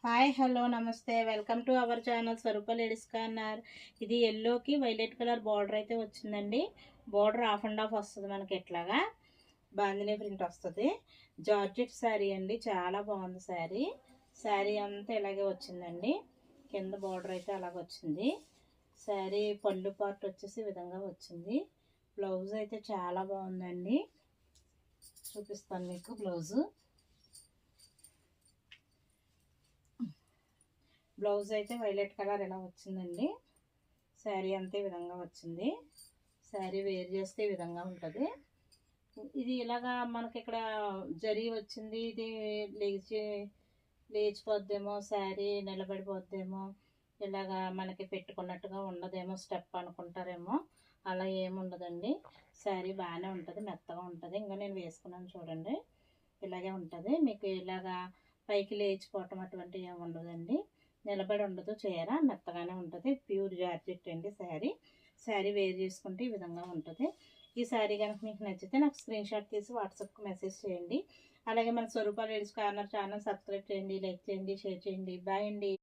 Hi hello namaste welcome to our channel Swarupa ladies corner. ఇది ఎల్లోకి violet colour border అయితే వచ్చిందండి. బార్డర్ హాఫ్ అండ్ హాఫ్ వస్తుంది మనకి, ఎట్లాగా బాందినీ ప్రింట్ వస్తుంది. జార్జెట్ శారీ అండి, చాలా బాగుంది శారీ. శారీ అంతా ఇలాగే వచ్చిందండి. కింద బార్డర్ అయితే అలాగ వచ్చింది. శారీ పళ్ళు పార్ట్ వచ్చేసి ఈ విధంగా వచ్చింది. బ్లౌజ్ అయితే చాలా బాగుందండి, చూపిస్తాను మీకు బ్లౌజు. బ్లౌజ్ అయితే వైలెట్ కలర్ ఇలా వచ్చిందండి. శారీ అంతే విధంగా వచ్చింది. శారీ వేర్ చేస్తే ఈ విధంగా ఉంటుంది. ఇది ఇలాగా మనకి ఇక్కడ జరీ వచ్చింది. ఇది లేచిపోద్దేమో, శారీ నిలబడిపోద్దేమో, ఇలాగా మనకి పెట్టుకున్నట్టుగా ఉండదేమో, స్టెప్ అనుకుంటారేమో. అలా ఏముండదండి. శారీ బాగానే ఉంటుంది, మెత్తగా ఉంటుంది. ఇంకా నేను వేసుకున్నాను చూడండి, ఇలాగే ఉంటుంది. మీకు ఇలాగా పైకి లేచిపోవటం అటువంటివి ఏమి ఉండదండి. నిలబడి ఉండదు, చీర మెత్తగానే ఉంటుంది. ప్యూర్ జార్జెట్ అండి శారీ. శారీ వేర్ చేసుకుంటే ఈ విధంగా ఉంటుంది. ఈ శారీ కనుక మీకు నచ్చితే నాకు స్క్రీన్ షాట్ తీసి వాట్సాప్కి మెసేజ్ చేయండి. అలాగే మన స్వరూప లేడీస్ కార్నర్ ఛానల్ సబ్స్క్రైబ్ చేయండి, లైక్ చేయండి, షేర్ చేయండి. బాయ్ అండి.